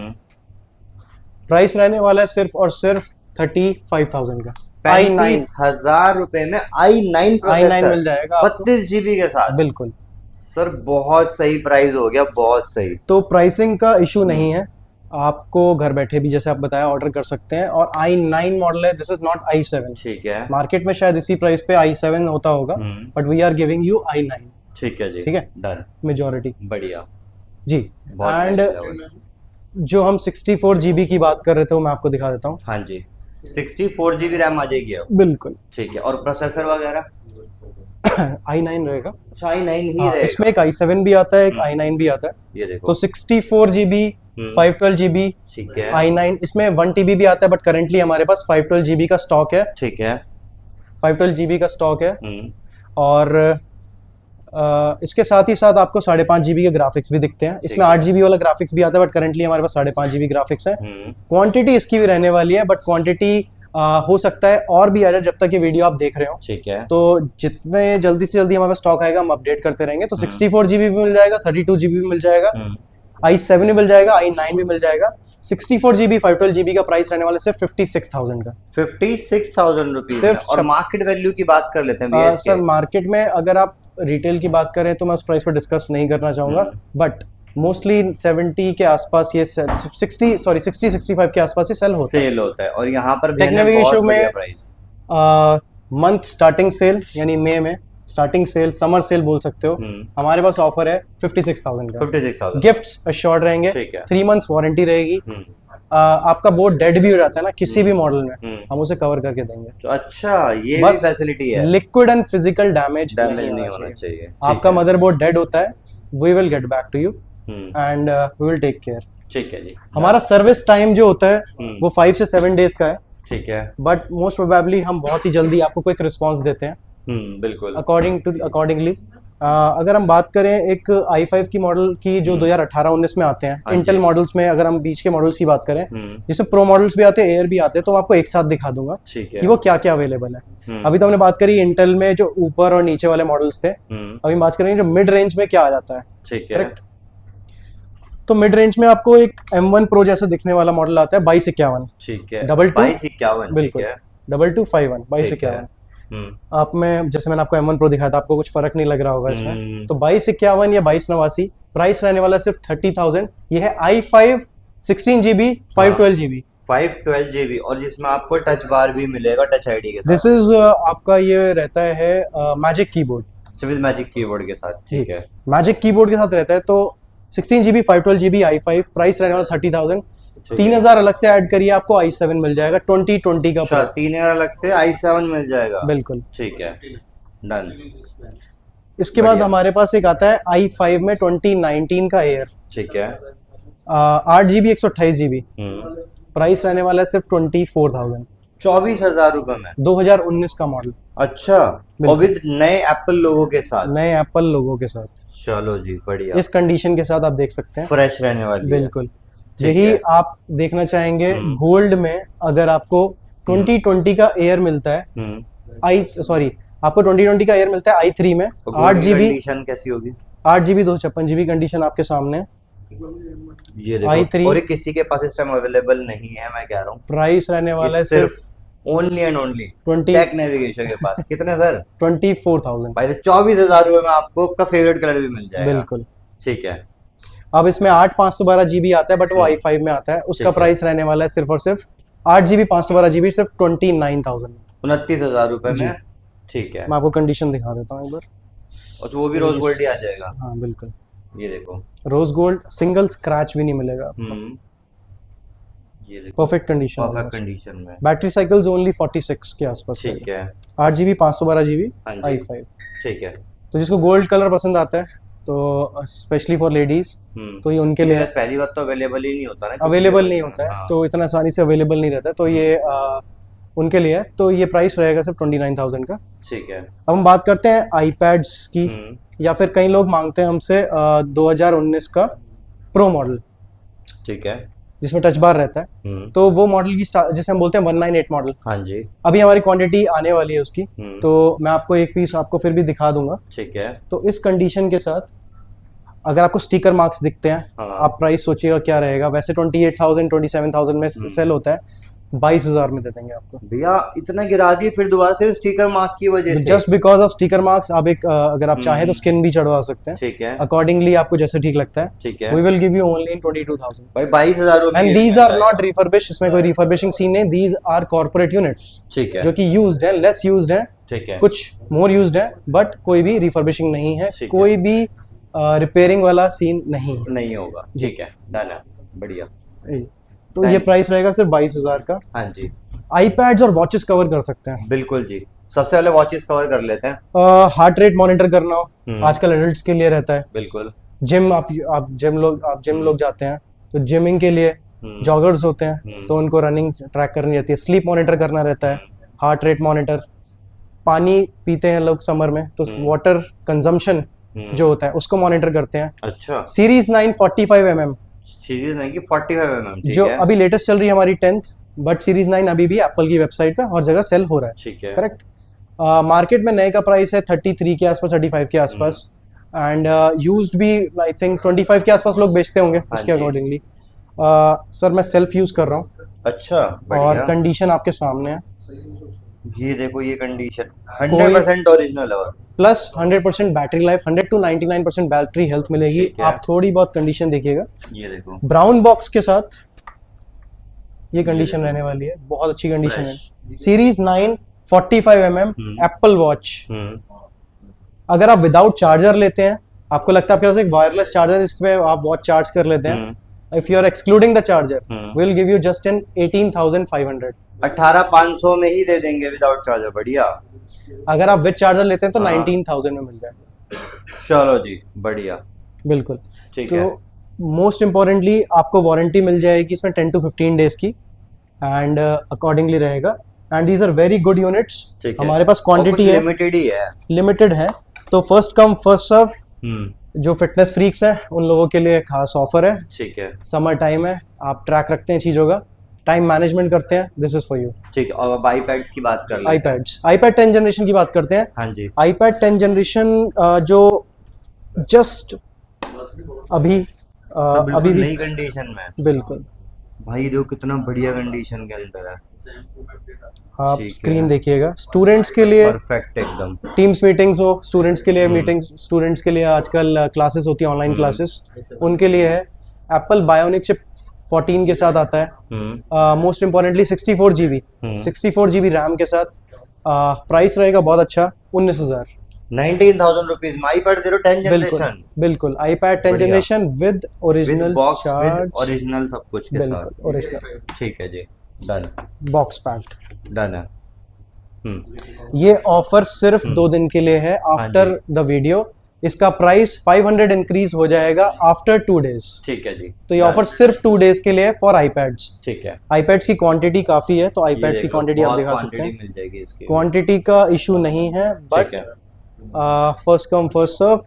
प्राइस रहने वाला है सिर्फ और सिर्फ 35,000 का। i9 35,000 रुपए में i9 i9 मिल जाएगा आपको। 32 GB के साथ। बिल्कुल। सर बहुत सही प्राइस हो गया, बहुत सही। तो प्राइसिंग का इशू नहीं है, आपको घर बैठे भी जैसे आप बताया ऑर्डर कर सकते हैं। और i9 मॉडल है, दिस इज नॉट i7। ठीक है। मार्केट में शायद इसी प्राइस पे i7 होता होगा, but we are giving you i9। ठीक है जी। ठीक है, डन। मेजॉरिटी बढ़िया। जी। बहुत एंड nice level। जो हम 64 GB की बात कर रहे थे वो मैं आपको दिखा देता हूँ। हाँ जी, 64 GB रैम आ जाएगी अब। बिल्कुल। ठीक है, और प्रोसेसर वगैरह? i9 रहेगा। अच्छा, i9 ही हाँ, रहेगा। इसमें एक i7 भी आता है, एक i9 भी आता है। ये देखो। तो 64 GB, 512 GB, ठीक है। i9, इसमें 1 TB भी आता है, बट करेंटली हमारे पास 512 GB का स्टॉक है। ठीक है। 512 GB का स्टॉक है। और इसके साथ ही साथ आपको 5.5 GB के ग्राफिक्स भी दिखते हैं। इसमें 8 GB वाला ग्राफिक्स भी आता है, बट करेंटली हमारे पास 5.5 GB ग्राफिक्स है। क्वांटिटी इसकी भी रहने वाली है, बट क्वांटिटी हो सकता है और भी आ जाए जब तक ये वीडियो आप देख रहे हो। ठीक है। तो जितने जल्दी से जल्दी हमारे पास स्टॉक आएगा हम अपडेट करते रहेंगे। तो 64 GB भी मिल जाएगा, 32 GB भी मिल जाएगा, i7 भी मिल जाएगा, i9 भी मिल जाएगा। 64 GB 512 GB का प्राइस रहने वाला है सिर्फ 56,000 का। 56,000 रुपीज। सिर्फ और मार्केट वैल्यू की बात कर लेते हैं भैया इसके। सर मार्केट में अगर आप रिटेल की बात करें तो मैं उस प्राइस पर डिस्कस नहीं करना चाहूंगा, बट मोस्टली 70 के आसपास ये 60-65 के आसपास ये सेल होता है। सेल होता है, और यहाँ पर भी टेक्नोलॉजी बहुत इशू में बढ़िया प्राइस। मंथ स्टार्टिंग सेल यानी मई में स्टार्टिंग सेल, समर सेल बोल सकते हो, हमारे पास ऑफर है 56,000 का। 56,000 गिफ्ट्स अश्योर्ड रहेंगे, ठीक है। 3 मंथ्स वारंटी रहेगी। आपका बोर्ड डेड भी हो जाता है ना किसी भी मॉडल में, हम उसे कवर करके देंगे। तो अच्छा, ये भी बस फैसिलिटी है। Liquid and physical damage damage नहीं होना चाहिए। आपका मदरबोर्ड डेड होता है, we will get back to you and we will take care. ठीक है जी। हमारा सर्विस टाइम जो होता है वो 5 से 7 डेज का है, ठीक है। बट मोस्ट प्रोबेबली हम बहुत ही जल्दी आपको क्विक रिस्पांस देते हैं बिल्कुल। अकॉर्डिंगली। अगर हम बात करें एक i5 की मॉडल की जो 2018-19 में आते हैं, इंटेल मॉडल्स में अगर हम बीच के मॉडल्स की बात करें, जिसमें प्रो मॉडल्स भी आते हैं, एयर भी आते हैं, तो मैं आपको एक साथ दिखा दूंगा कि वो क्या क्या अवेलेबल है। अभी तो हमने बात करी इंटेल में जो ऊपर और नीचे वाले मॉडल्स थे, अभी बात करेंगे जो मिड रेंज में क्या आ जाता है। ठीक है। करेक्ट। तो मिड रेंज में आपको एक M1 Pro जैसा दिखने वाला मॉडल आता है 2251। ठीक है। 2251 बिल्कुल, 2251 2251। आप में जैसे मैंने आपको M1 Pro दिखाया था, आपको कुछ फर्क नहीं लग रहा होगा इसमें। तो 2251 या 2289 प्राइस रहने वाला है सिर्फ 30,000। ये है i5 16 GB 512 GB 512 GB, और जिसमें आपको टच बार भी मिलेगा टच आईडी के साथ। दिस इज आपका ये रहता है magic keyboard with magic keyboard के साथ। ठीक है। मैजिक कीबोर्ड के साथ रहता है। तो 16 GB 512 GB i5 प्राइस रहने वाला 30,000। 3,000 अलग से ऐड करिए, आपको i7 मिल जाएगा 2020 का। 3,000 अलग से i7 मिल जाएगा। बिल्कुल। ठीक है, डन। इसके बाद हमारे पास एक आता है i5 में 2019 का एयर। ठीक है। 8 GB 128 GB प्राइस रहने वाला है सिर्फ 24,000। 24,000 रुपए में 2019 का मॉडल। अच्छा, और विद नए एप्पल लोगो के साथ, नए एप्पल लोगो के साथ, चलो जी बढ़िया, इस कंडीशन के साथ आप देख सकते हैं। फ्रेश रहने वाली है। बिल्कुल, ठीक यही है। आप देखना चाहेंगे हम्म। गोल्ड में। अगर आपको 2020 का एयर मिलता है, आपको 2020 का एयर मिलता है i3 में, तो 8 गोल्ड की जीबी कंडीशन कैसी होगी? 8 GB 256 GB कंडीशन आपके सामने है। ये देखो, i3 और ये किसी के पास इस टाइम अवेलेबल नहीं है, मैं कह रहा हूँ। प्राइस रहने वाला है ये सिर्फ only and only 20 tech navigation के पास। कितने सर? 24,000। भाई 24,000 रुपए में आपको का फेवरेट कलर भी मिल जाएगा। बिल्कुल। ठीक है। अब इसमें 8 512 GB आता है, बट वो i5 में आता है। उसका ठीक है। प्राइस रहने वाला है सिर्फ और सिर्फ 8 GB 512 GB सिर्फ 29,000। 29,000 रुपए जी। में। ठीक है। मैं आपको कंडीशन दिखा देता हूँ एक बार। और वो भी रोज गोल्ड ही आ जाएगा। हाँ बिल्कुल, ये देखो। रोज गोल्ड, सिंगल स्क्रैच भी नहीं मिलेगा आपको। ये देखो, परफेक्ट कंडीशन, परफेक्ट कंडीशन में। बैटरी साइकिल्स ओनली 46 के आसपास। ठीक है। 8 GB 512 GB हाँ जी। i5। ठीक है। तो जिसको गोल्ड कलर पसंद आता है, तो स्पेशली फॉर लेडीज, तो ये उनके लिए पहली बात तो अवेलेबल ही नहीं होता ना, अवेलेबल नहीं होता है। हाँ। तो इतना आसानी से अवेलेबल नहीं रहता है, तो ये उनके लिए है। तो ये प्राइस रहेगा सिर्फ 29,000 का। ठीक है। अब हम बात करते हैं आईपैड्स की, या फिर कई लोग मांगते हैं हमसे 2019 का प्रो मॉडल, ठीक है, जिसमें टच बार रहता है। तो वो मॉडल की जिसे हम बोलते हैं 198 मॉडल। हाँ जी। अभी हमारी क्वांटिटी आने वाली है उसकी, हम्म। तो मैं आपको एक पीस आपको फिर भी दिखा दूंगा। ठीक है। तो इस कंडीशन के साथ अगर आपको स्टिकर मार्क्स दिखते हैं, हाँ। आप प्राइस सोचिएगा क्या रहेगा। वैसे 28,000 27,000 में सेल होता है, 22,000 में दे देंगे आपको। भैया इतना गिरा दिए फिर दोबारा से स्टिकर मार्क की वजह से? Just because of sticker marks. आप एक अगर आप चाहें तो स्किन भी चढ़वा सकते हैं। ठीक है। अकॉर्डिंगली आपको जैसे ठीक लगता है। ठीक है। We will give you only in 22,000। भाई 22,000 रुपए। And these are not refurbish, इसमें कोई रिफर्बिशिंग सीन नहीं। दीज आर कॉर्पोरेट यूनिट्स, ठीक है, जो कि यूज्ड है, लेस यूज्ड है, ठीक है, कुछ मोर यूज्ड है, बट कोई भी रिफर्बिशिंग नहीं है, ठीक है। कोई भी रिपेयरिंग वाला सीन नहीं है। नहीं होगा। ठीक है, डन है, बढ़िया। तो ये प्राइस रहेगा सिर्फ 22,000 का। हाँ जी। आईपैड्स और वॉचेस कवर कर सकते हैं। बिल्कुल जी, सबसे पहले वॉचेस कवर कर लेते हैं। हार्ट रेट मॉनिटर करना हो, आजकल एडल्ट्स के लिए रहता है। बिल्कुल। जिम, आप जिम लोग जाते हैं, तो जिमिंग के लिए जॉगर्स होते हैं, तो उनको रनिंग ट्रैक करनी रहती है। स्लीप मॉनिटर करना रहता है, हार्ट रेट मॉनिटर। पानी पीते हैं लोग समर में, तो वाटर कंजम्पशन जो होता है उसको मॉनिटर करते हैं। अच्छा। सीरीज 9 45 mm, सीरीज 9 की 45 mm, जो अभी लेटेस्ट चल रही है हमारी 10th, बट सीरीज 9 अभी भी एप्पल की वेबसाइट पे हर जगह सेल हो रहा है। ठीक है, करेक्ट। मार्केट में नए का प्राइस है 33 के आसपास, 35 के आसपास, एंड यूज्ड भी आई थिंक 25 के आसपास लोग बेचते होंगे उसके अकॉर्डिंगली। सर मैं सेल्फ यूज कर रहा हूँ। अच्छा, और कंडीशन आपके सामने है। ये देखो, ये कंडीशन 100% ओरिजिनल है, और plus 100% battery life, 100 to 99% battery health मिलेगी। आप थोड़ी बहुत कंडीशन देखिएगा। ये देखो, ब्राउन बॉक्स के साथ ये कंडीशन रहने वाली है, बहुत अच्छी कंडीशन है। Series 9 45 mm Apple watch. अगर आप विदाउट चार्जर लेते हैं, आपको लगता है आपके पास एक वायरलेस चार्जर इसमें आप वॉच चार्ज कर लेते हैं, if you are excluding the charger, we will give you just in 18,500। 18,500 में ही दे देंगे विदाउट चार्जर। बढ़िया। अगर आप विद चार्जर लेते हैं तो 19,000 में मिल जाएगा। चलो जी, बढ़िया। बिल्कुल। ठीक है। तो मोस्ट इम्पोर्टेंटली आपको वारंटी मिल जाएगी इसमें 10 to 15 डेज की, एंड अकॉर्डिंगली रहेगा। And these are very good units. हमारे पास क्वांटिटी है, लिमिटेड ही है, लिमिटेड है। तो फर्स्ट कम फर्स्ट सर्व, जो फिटनेस फ्रीक्स हैं उन लोगों के लिए खास ऑफर है। ठीक है। समर टाइम है, आप ट्रैक रखते हैं चीजों का, टाइम मैनेजमेंट करते हैं, दिस इज फॉर यू। ठीक है। और अब आईपैड्स की बात कर लेते हैं। आईपैड 10 जनरेशन की बात करते हैं। हाँ जी। आईपैड 10 जनरेशन जो जस्ट अभी अभी नई कंडीशन में। बिल्कुल भाई देखो कितना बढ़िया कंडीशन के अंदर है। आप ठीक स्क्रीन है। देखिएगा। स्टूडेंट्स के लिए परफेक्ट एकदम। टीम्स मीटिंग्स हो, स्टूडेंट्स के लिए मीटिंग्स, स्टूडेंट्स के लिए आजकल क्लासेस होती है, ऑनलाइन क्लासेस, उनके लिए है। एप्पल बायोनिक चिप 14 के साथ आता है। मोस्ट इम्पोर्टेंटली 64 GB रैम के साथ। प्राइस रहेगा बहुत अच्छा, 19,000। 19,000 रुपीज में आईपैड 10 जनरेशन। बिल्कुल iPad 10 generation with original box, charge, original सब कुछ के बिल्कुल साथ। ओरिजिनल ठीक है जी, डन। Box packed. डन है। ये ऑफर सिर्फ 2 दिन के लिए है। आफ्टर द वीडियो इसका प्राइस 500 इंक्रीज हो जाएगा आफ्टर 2 डेज। ठीक है जी। तो ये ऑफर सिर्फ 2 डेज के लिए है फॉर आईपैड्स। ठीक है। आईपैड्स की क्वांटिटी काफी है, तो ये आईपैड्स की देखो, क्वांटिटी आप बहुत दिखा सकते quantity हैं। मिल जाएगी इसकी। क्वांटिटी का इशू नहीं है, बट ठीक है। First come first serve.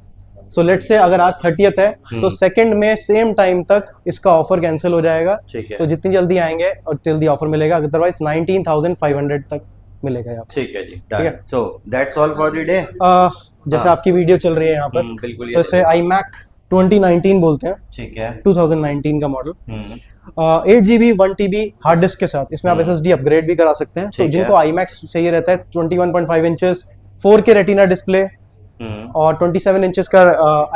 So let's say अगर आज 30th है तो सेकंड में सेम टाइम तक इसका ऑफर कैंसिल हो जाएगा। ठीक है। तो जितनी जल्दी आएंगे और जल्दी ऑफर मिलेगा, अदरवाइज 19,500 तक मिलेगा यहाँ पे। ठीक है जी। Done. So that's all for the day. जैसे आपकी वीडियो चल रही है यहाँ पर, बिल्कुल। तो इसे iMac 2019 बोलते हैं। ठीक है। 2019 का model. 8GB 1TB hard disk के साथ इसमें आप SSD अपग्रेड भी करा सकते हैं। तो ठीक है। जिनको iMac चाहिए रहता है 21.5 इंचेस 4K रेटिना डिस्प्ले और 27 इंचेस का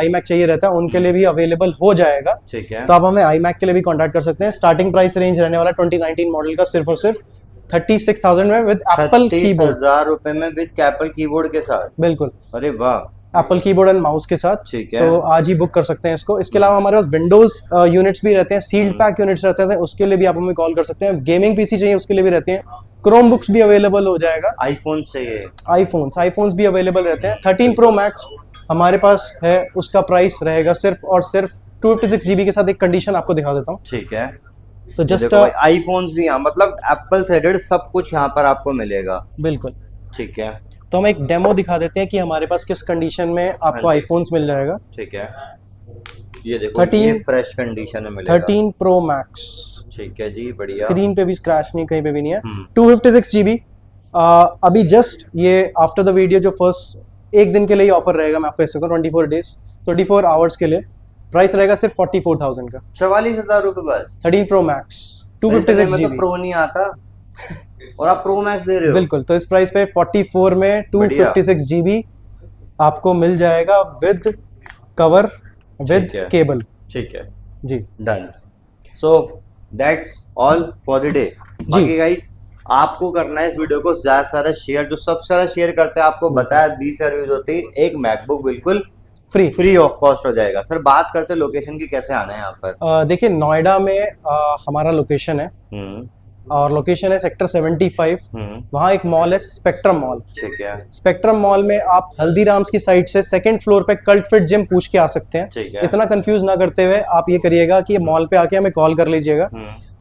iMac चाहिए रहता है, उनके लिए भी अवेलेबल हो जाएगा। ठीक है। तो आप हमें iMac के लिए भी कांटेक्ट कर सकते हैं। स्टार्टिंग प्राइस रेंज रहने वाला 2019 मॉडल का सिर्फ और सिर्फ 36,000 में विद एप्पल कीबोर्ड। 36,000 रुपए में विद एप्पल कीबोर्ड के साथ। बिल्कुल, अरे वाह। एप्पल कीबोर्ड एंड माउस के साथ। ठीक है। तो आज ही बुक कर सकते हैं इसको। इसके अलावा हमारे पास विंडोज यूनिट्स भी रहते हैं, सील्ड पैक यूनिट्स रहते हैं, उसके लिए भी आप हमें कॉल कर सकते हैं। गेमिंग पीसी चाहिए उसके लिए भी रहते हैं। क्रोम बुक्स भी अवेलेबल हो जाएगा। आईफोन चाहिए, आईफोन्स भी अवेलेबल रहते हैं। 13 Pro Max हमारे पास है, उसका प्राइस रहेगा सिर्फ और सिर्फ 256GB के साथ। एक कंडीशन आपको दिखा देता हूँ। ठीक है। तो जस्ट आईफोन्स भी यहाँ, मतलब एप्पल से रिलेटेड सब कुछ यहाँ पर आपको मिलेगा। बिल्कुल। ठीक है। तो हम एक डेमो दिखा देते हैं कि हमारे पास किस कंडीशन में आपको हाँ जी। आईफोन्स मिल जाएगा। ठीक है। ये देखो 13 ये फ्रेश कंडीशन में मिलेगा। 13 Pro Max। ठीक है जी, बढ़िया। स्क्रीन पे भी स्क्रैच नहीं, कहीं पे भी नहीं है। 256GB। अभी जस्ट ये आफ्टर द वीडियो जो फर्स्ट एक दिन के लिए ऑफर रहेगा, मैं आपको ऐसे कहूँ 24 डेज 24 आवर्स के लिए प्राइस रहेगा सिर्फ 44,000 का। 44,000 रुपए बस। 13 Pro Max 256GB। प्रो नहीं आता और आप प्रो मैक्स दे रहे हो। बिल्कुल। तो इस प्राइस पे 44 में 256GB आपको मिल जाएगा विद कवर विद ठीक है। केबल। ठीक है जी। Done. So that's all for the day. बाकी गाइस आपको करना है इस वीडियो को ज्यादा से ज्यादा शेयर, जो सबसे ज्यादा शेयर करते हैं आपको बताया 20 यूज होती है, एक मैकबुक बिल्कुल फ्री ऑफ कॉस्ट हो जाएगा। सर बात करते हैं लोकेशन की, कैसे आना है यहाँ पर? देखिए नोएडा में हमारा लोकेशन है और लोकेशन है सेक्टर 75। वहाँ एक मॉल है स्पेक्ट्रम मॉल। ठीक है। स्पेक्ट्रम मॉल में आप हल्दीराम्स की साइड से सेकंड फ्लोर पे कल्ट फिट जिम पूछ के आ सकते हैं। ठीक है। इतना कंफ्यूज ना करते हुए आप ये करिएगा कि मॉल पे आके हमें कॉल कर लीजिएगा।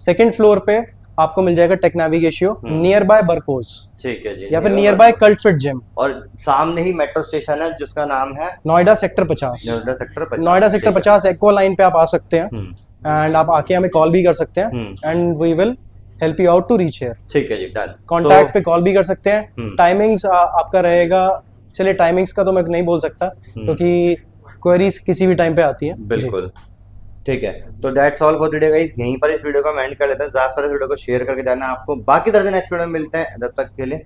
सेकंड फ्लोर पे आपको मिल जाएगा टेक नाविगेशियो नियर बाय बर्कोस। ठीक है जी। या फिर near by cult fit gym, और सामने ही मेट्रो स्टेशन है जिसका नाम है Noida sector 50। Noida sector 50। Noida sector 50 aqua line पे आप आ सकते हैं एंड आप आके हमें कॉल भी कर सकते हैं and we will help you out to reach here. ठीक है जी, डन। कॉन्टैक्ट पे कॉल भी कर सकते हैं। टाइमिंग्स आपका रहेगा, चलिए टाइमिंग्स का तो मैं नहीं बोल सकता क्योंकि क्वेरीज किसी भी टाइम पे आती है। बिल्कुल। ठीक है। तो that's all for today guys. यहीं पर इस वीडियो को एंड कर लेते हैं। ज्यादा सारे वीडियो को शेयर करके जाना आपको। बाकी तरह से नेक्स्ट वीडियो में मिलते हैं। तब तक के लिए